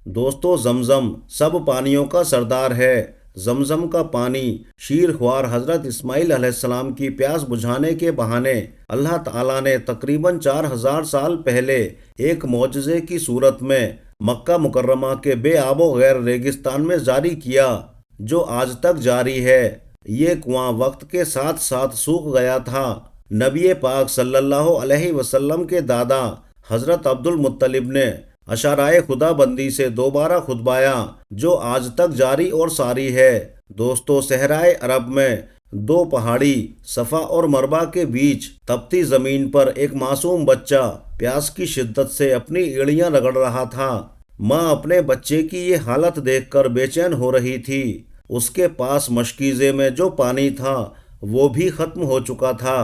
دوستو، زمزم سب پانیوں کا سردار ہے۔ زمزم کا پانی شیر خوار حضرت اسماعیل علیہ السلام کی پیاس بجھانے کے بہانے اللہ تعالیٰ نے تقریباً 4000 سال پہلے ایک معجزے کی صورت میں مکہ مکرمہ کے بے آب و غیر ریگستان میں جاری کیا، جو آج تک جاری ہے۔ یہ کنواں وقت کے ساتھ ساتھ سوکھ گیا تھا۔ نبی پاک صلی اللہ علیہ وسلم کے دادا حضرت عبد المطلب نے اشارۂ خدا بندی سے دوبارہ کھدوایا، جو آج تک جاری اور ساری ہے۔ دوستو، صحرائے عرب میں دو پہاڑی صفا اور مروہ کے بیچ تپتی زمین پر ایک معصوم بچہ پیاس کی شدت سے اپنی ایڑیاں رگڑ رہا تھا۔ ماں اپنے بچے کی یہ حالت دیکھ کر بے چین ہو رہی تھی۔ اس کے پاس مشکیزے میں جو پانی تھا وہ بھی ختم ہو چکا تھا۔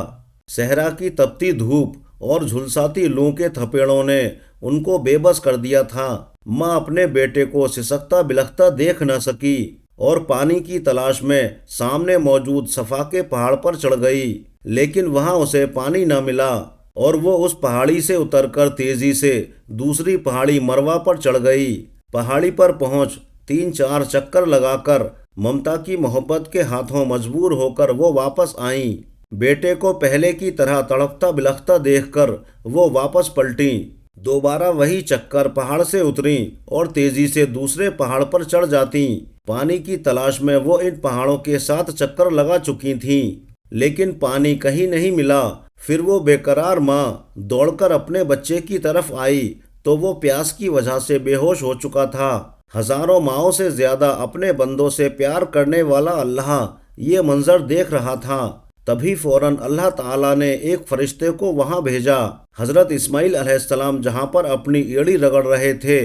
صحرا کی تپتی دھوپ اور جھلساتی لو کے تھپیڑوں نے ان کو بے بس کر دیا تھا۔ ماں اپنے بیٹے کو سسکتا بلختا دیکھ نہ سکی اور پانی کی تلاش میں سامنے موجود صفا کے پہاڑ پر چڑھ گئی، لیکن وہاں اسے پانی نہ ملا اور وہ اس پہاڑی سے اتر کر تیزی سے دوسری پہاڑی مروہ پر چڑھ گئی۔ پہاڑی پر پہنچ 3-4 چکر لگا کر ممتا کی محبت کے ہاتھوں مجبور ہو کر وہ واپس آئیں۔ بیٹے کو پہلے کی طرح تڑپتا بلختا دیکھ کر وہ واپس پلٹیں، دوبارہ وہی چکر پہاڑ سے اتریں اور تیزی سے دوسرے پہاڑ پر چڑھ جاتیں۔ پانی کی تلاش میں وہ ان پہاڑوں کے 7 چکر لگا چکی تھیں، لیکن پانی کہیں نہیں ملا۔ پھر وہ بے قرار ماں دوڑ کر اپنے بچے کی طرف آئی تو وہ پیاس کی وجہ سے بے ہوش ہو چکا تھا۔ ہزاروں ماؤں سے زیادہ اپنے بندوں سے پیار کرنے والا اللہ یہ منظر دیکھ رہا تھا۔ تبھی فوراً اللہ تعالیٰ نے ایک فرشتے کو وہاں بھیجا۔ حضرت اسماعیل علیہ السلام جہاں پر اپنی ایڑی رگڑ رہے تھے،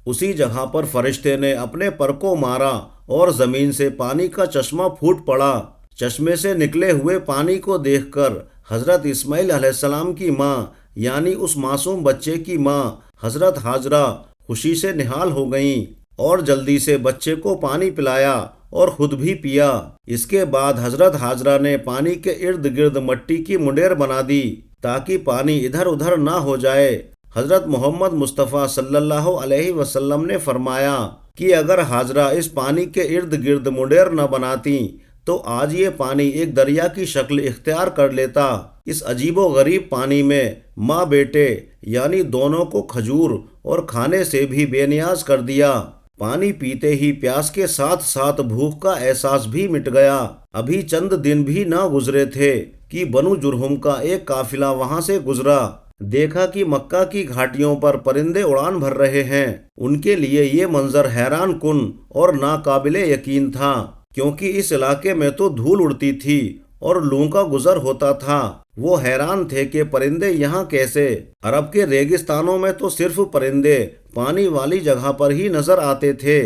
اسی جگہ پر فرشتے نے اپنے پر کو مارا اور زمین سے پانی کا چشمہ پھوٹ پڑا۔ چشمے سے نکلے ہوئے پانی کو دیکھ کر حضرت اسماعیل علیہ السلام کی ماں، یعنی اس معصوم بچے کی ماں حضرت ہاجرہ، خوشی سے نہال ہو گئیں اور جلدی سے بچے کو پانی پلایا اور خود بھی پیا۔ اس کے بعد حضرت ہاجرہ نے پانی کے ارد گرد مٹی کی منڈیر بنا دی تاکہ پانی ادھر ادھر نہ ہو جائے۔ حضرت محمد مصطفیٰ صلی اللہ علیہ وسلم نے فرمایا کہ اگر ہاجرہ اس پانی کے ارد گرد منڈیر نہ بناتی تو آج یہ پانی ایک دریا کی شکل اختیار کر لیتا۔ اس عجیب و غریب پانی میں ماں بیٹے یعنی دونوں کو کھجور اور کھانے سے بھی بے نیاز کر دیا۔ پانی پیتے ہی پیاس کے ساتھ ساتھ بھوک کا احساس بھی مٹ گیا۔ ابھی چند دن بھی نہ گزرے تھے کہ بنو جرہم کا ایک قافلہ وہاں سے گزرا۔ دیکھا کہ مکہ کی گھاٹیوں پر پرندے اڑان بھر رہے ہیں۔ ان کے لیے یہ منظر حیران کن اور ناقابل یقین تھا، کیونکہ اس علاقے میں تو دھول اڑتی تھی اور لوں کا گزر ہوتا تھا۔ وہ حیران تھے کہ پرندے یہاں کیسے؟ عرب کے ریگستانوں میں تو صرف پرندے پانی والی جگہ پر ہی نظر آتے تھے۔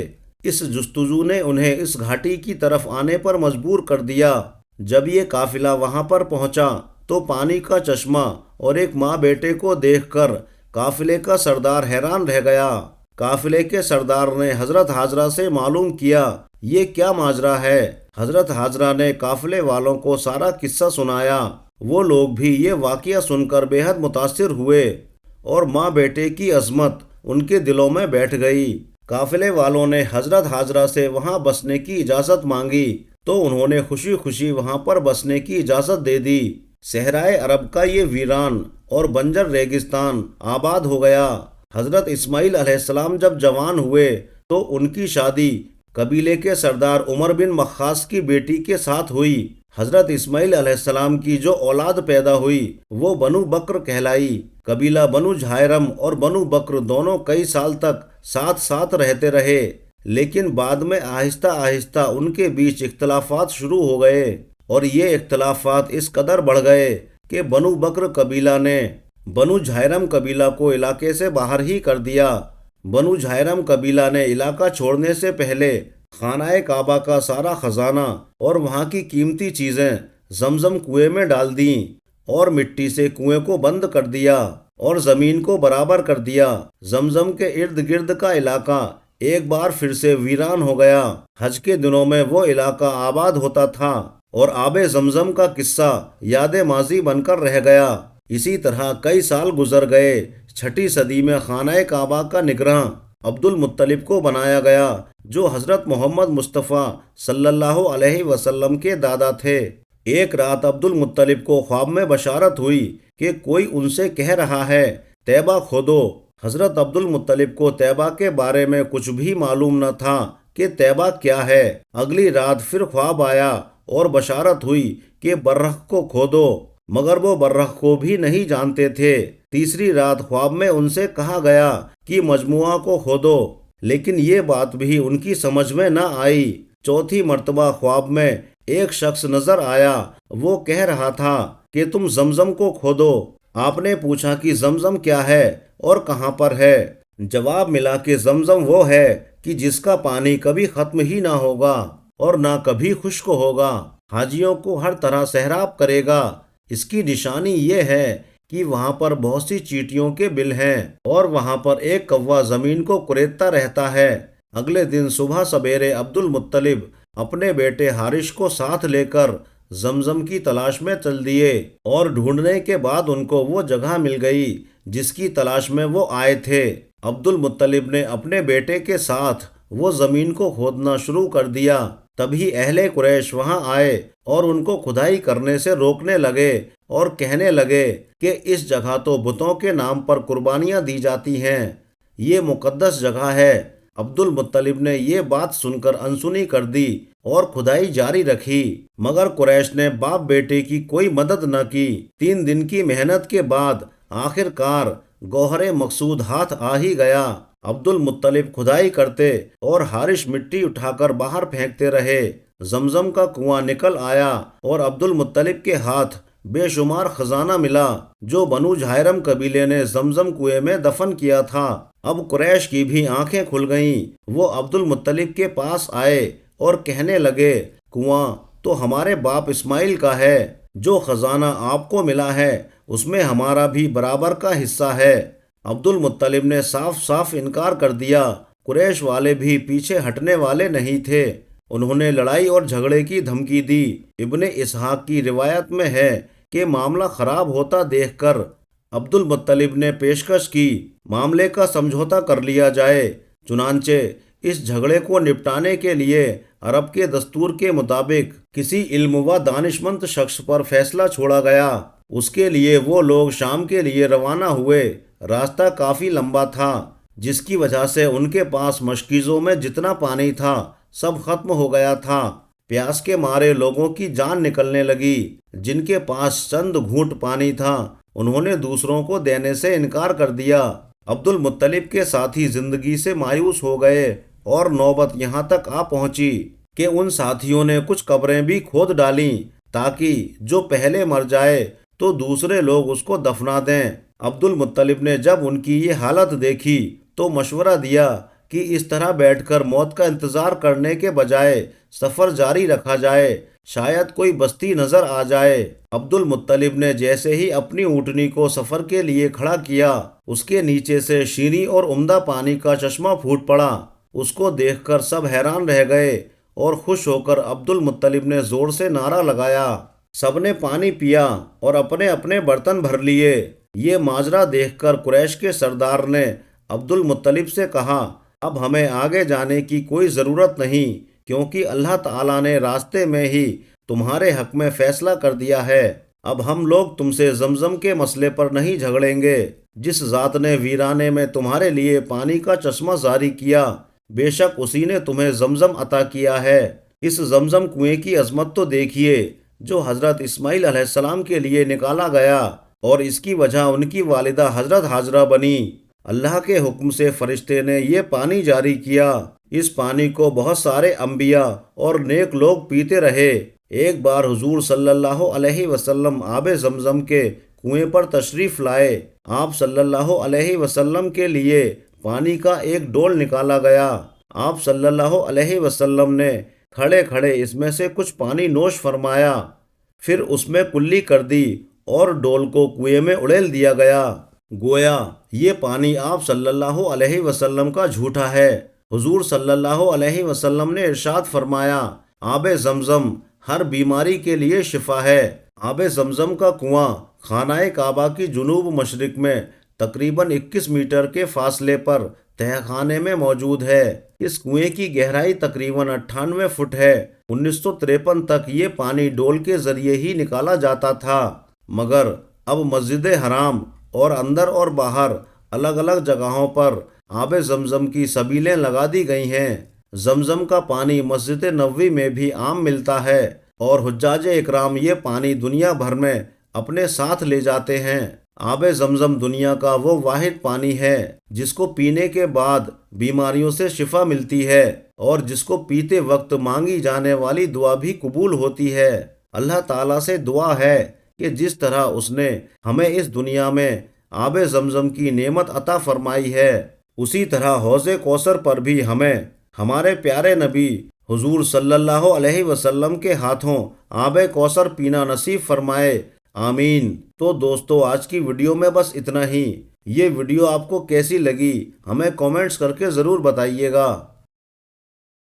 اس جستجو نے انہیں اس گھاٹی کی طرف آنے پر مجبور کر دیا۔ جب یہ قافلہ وہاں پر پہنچا تو پانی کا چشمہ اور ایک ماں بیٹے کو دیکھ کر قافلے کا سردار حیران رہ گیا۔ قافلے کے سردار نے حضرت ہاجرہ سے معلوم کیا یہ کیا ماجرا ہے۔ حضرت ہاجرہ نے قافلے والوں کو سارا قصہ سنایا۔ وہ لوگ بھی یہ واقعہ سن کر بے حد متاثر ہوئے اور ماں بیٹے کی عظمت ان کے دلوں میں بیٹھ گئی۔ قافلے والوں نے حضرت ہاجرہ سے وہاں بسنے کی اجازت مانگی تو انہوں نے خوشی خوشی وہاں پر بسنے کی اجازت دے دی۔ صحرائے عرب کا یہ ویران اور بنجر ریگستان آباد ہو گیا۔ حضرت اسماعیل علیہ السلام جب جوان ہوئے تو ان کی شادی قبیلے کے سردار عمر بن مخاص کی بیٹی کے ساتھ ہوئی۔ حضرت اسماعیل علیہ السلام کی جو اولاد پیدا ہوئی وہ بنو بکر کہلائی۔ قبیلہ بنو جھائرم اور بنو بکر دونوں کئی سال تک ساتھ ساتھ رہتے رہے، لیکن بعد میں آہستہ آہستہ ان کے بیچ اختلافات شروع ہو گئے اور یہ اختلافات اس قدر بڑھ گئے کہ بنو بکر قبیلہ نے بنو جھائرم قبیلہ کو علاقے سے باہر ہی کر دیا۔ بنو جھائرم قبیلہ نے علاقہ چھوڑنے سے پہلے خانہ کعبہ کا سارا خزانہ اور وہاں کی قیمتی چیزیں زمزم کنویں میں ڈال دیں اور مٹی سے کنویں کو بند کر دیا اور زمین کو برابر کر دیا۔ زمزم کے ارد گرد کا علاقہ ایک بار پھر سے ویران ہو گیا۔ حج کے دنوں میں وہ علاقہ آباد ہوتا تھا اور آب زمزم کا قصہ یاد ماضی بن کر رہ گیا۔ اسی طرح کئی سال گزر گئے۔ 6 صدی میں خانہ کعبہ کا نگراں عبد المطلب کو بنایا گیا، جو حضرت محمد مصطفیٰ صلی اللہ علیہ وسلم کے دادا تھے۔ ایک رات عبد المطلب کو خواب میں بشارت ہوئی کہ کوئی ان سے کہہ رہا ہے طیبہ کھودو۔ حضرت عبد المطلب کو طیبہ کے بارے میں کچھ بھی معلوم نہ تھا کہ طیبہ کیا ہے۔ اگلی رات پھر خواب آیا اور بشارت ہوئی کہ برخ کو کھودو، مگر وہ برخ کو بھی نہیں جانتے تھے۔ تیسری رات خواب میں ان سے کہا گیا کہ مجموعہ کو کھودو، لیکن یہ بات بھی ان کی سمجھ میں نہ آئی۔ چوتھی مرتبہ خواب میں ایک شخص نظر آیا، وہ کہہ رہا تھا کہ تم زمزم کو کھودو۔ آپ نے پوچھا کہ زمزم کیا ہے اور کہاں پر ہے؟ جواب ملا کہ زمزم وہ ہے کہ جس کا پانی کبھی ختم ہی نہ ہوگا اور نہ کبھی خشک ہوگا، حاجیوں کو ہر طرح سیراب کرے گا۔ اس کی نشانی یہ ہے کہ وہاں پر بہت سی چیٹیوں کے بل ہیں اور وہاں پر ایک کوا زمین کو کریدتا رہتا ہے۔ اگلے دن صبح سویرے عبد المطلب اپنے بیٹے حارث کو ساتھ لے کر زمزم کی تلاش میں چل دیے، اور ڈھونڈنے کے بعد ان کو وہ جگہ مل گئی جس کی تلاش میں وہ آئے تھے۔ عبد المطلب نے اپنے بیٹے کے ساتھ وہ زمین کو کھودنا شروع کر دیا۔ تبھی اہل قریش وہاں آئے اور ان کو کھدائی کرنے سے روکنے لگے اور کہنے لگے کہ اس جگہ تو بتوں کے نام پر قربانیاں دی جاتی ہیں، یہ مقدس جگہ ہے۔ عبد المطلب نے یہ بات سن کر انسنی کر دی اور کھدائی جاری رکھی، مگر قریش نے باپ بیٹے کی کوئی مدد نہ کی۔ 3 دن کی محنت کے بعد آخر کار گوہر مقصود ہاتھ آ ہی گیا۔ عبد المطلب کھدائی کرتے اور حارث مٹی اٹھا کر باہر پھینکتے رہے۔ زمزم کا کنواں نکل آیا اور عبد المطلب کے ہاتھ بے شمار خزانہ ملا جو بنو جہیرم قبیلے نے زمزم کنویں میں دفن کیا تھا۔ اب قریش کی بھی آنکھیں کھل گئیں۔ وہ عبد المطلب کے پاس آئے اور کہنے لگے، کنواں تو ہمارے باپ اسماعیل کا ہے، جو خزانہ آپ کو ملا ہے اس میں ہمارا بھی برابر کا حصہ ہے۔ عبد المطلب نے صاف صاف انکار کر دیا۔ قریش والے بھی پیچھے ہٹنے والے نہیں تھے، انہوں نے لڑائی اور جھگڑے کی دھمکی دی۔ ابن اسحاق کی روایت میں ہے کہ معاملہ خراب ہوتا دیکھ کر عبد المطلب نے پیشکش کی معاملے کا سمجھوتا کر لیا جائے۔ چنانچہ اس جھگڑے کو نپٹانے کے لیے عرب کے دستور کے مطابق کسی علم و دانش مند شخص پر فیصلہ چھوڑا گیا۔ اس کے لیے وہ لوگ شام کے لیے روانہ ہوئے۔ راستہ کافی لمبا تھا، جس کی وجہ سے ان کے پاس مشکیزوں میں جتنا پانی تھا سب ختم ہو گیا تھا۔ پیاس کے مارے لوگوں کی جان نکلنے لگی۔ جن کے پاس چند گھونٹ پانی تھا انہوں نے دوسروں کو دینے سے انکار کر دیا۔ عبد المطلب کے ساتھی زندگی سے مایوس ہو گئے اور نوبت یہاں تک آ پہنچی کہ ان ساتھیوں نے کچھ قبریں بھی کھود ڈالیں تاکہ جو پہلے مر جائے تو دوسرے لوگ اس کو دفنا دیں۔ عبد المطلب نے جب ان کی یہ حالت دیکھی تو مشورہ دیا کہ اس طرح بیٹھ کر موت کا انتظار کرنے کے بجائے سفر جاری رکھا جائے، شاید کوئی بستی نظر آ جائے۔ عبد المطلب نے جیسے ہی اپنی اونٹنی کو سفر کے لیے کھڑا کیا، اس کے نیچے سے شیریں اور عمدہ پانی کا چشمہ پھوٹ پڑا۔ اس کو دیکھ کر سب حیران رہ گئے اور خوش ہو کر عبد المطلب نے زور سے نعرہ لگایا۔ سب نے پانی پیا اور اپنے اپنے برتن بھر لیے۔ یہ ماجرا دیکھ کر قریش کے سردار نے عبد المطلب سے کہا، اب ہمیں آگے جانے کی کوئی ضرورت نہیں، کیونکہ اللہ تعالیٰ نے راستے میں ہی تمہارے حق میں فیصلہ کر دیا ہے۔ اب ہم لوگ تم سے زمزم کے مسئلے پر نہیں جھگڑیں گے۔ جس ذات نے ویرانے میں تمہارے لیے پانی کا چشمہ جاری کیا، بے شک اسی نے تمہیں زمزم عطا کیا ہے۔ اس زمزم کنویں کی عظمت تو دیکھیے جو حضرت اسماعیل علیہ السلام کے لیے نکالا گیا، اور اس کی وجہ ان کی والدہ حضرت ہاجرہ بنی۔ اللہ کے حکم سے فرشتے نے یہ پانی جاری کیا۔ اس پانی کو بہت سارے انبیاء اور نیک لوگ پیتے رہے۔ ایک بار حضور صلی اللہ علیہ وسلم آب زمزم کے کنویں پر تشریف لائے۔ آپ صلی اللہ علیہ وسلم کے لیے پانی کا ایک ڈول نکالا گیا۔ آپ صلی اللہ علیہ وسلم نے کھڑے کھڑے اس میں سے کچھ پانی نوش فرمایا، پھر اس میں کلی کر دی اور ڈول کو کنویں میں اڑیل دیا گیا۔ گویا یہ پانی آپ صلی اللہ علیہ وسلم کا جھوٹا ہے۔ حضور صلی اللہ علیہ وسلم نے ارشاد فرمایا، آب زمزم ہر بیماری کے لیے شفا ہے۔ آب زمزم کا کنواں خانہ کعبہ کی جنوب مشرق میں تقریباً 21 میٹر کے فاصلے پر تہخانے میں موجود ہے۔ اس کنویں کی گہرائی تقریباً 98 فٹ ہے۔ 1953 تک یہ پانی ڈول کے ذریعے ہی نکالا جاتا تھا، مگر اب مسجد حرام اور اندر اور باہر الگ الگ جگہوں پر آب زمزم کی سبیلیں لگا دی گئی ہیں۔ زمزم کا پانی مسجد نبوی میں بھی عام ملتا ہے اور حجاج اکرام یہ پانی دنیا بھر میں اپنے ساتھ لے جاتے ہیں۔ آب زمزم دنیا کا وہ واحد پانی ہے جس کو پینے کے بعد بیماریوں سے شفا ملتی ہے اور جس کو پیتے وقت مانگی جانے والی دعا بھی قبول ہوتی ہے۔ اللہ تعالیٰ سے دعا ہے کہ جس طرح اس نے ہمیں اس دنیا میں آب زمزم کی نعمت عطا فرمائی ہے، اسی طرح حوض کوثر پر بھی ہمیں ہمارے پیارے نبی حضور صلی اللہ علیہ وسلم کے ہاتھوں آب کوثر پینا نصیب فرمائے، آمین۔ تو دوستو، آج کی ویڈیو میں بس اتنا ہی۔ یہ ویڈیو آپ کو کیسی لگی ہمیں کامنٹس کر کے ضرور بتائیے گا۔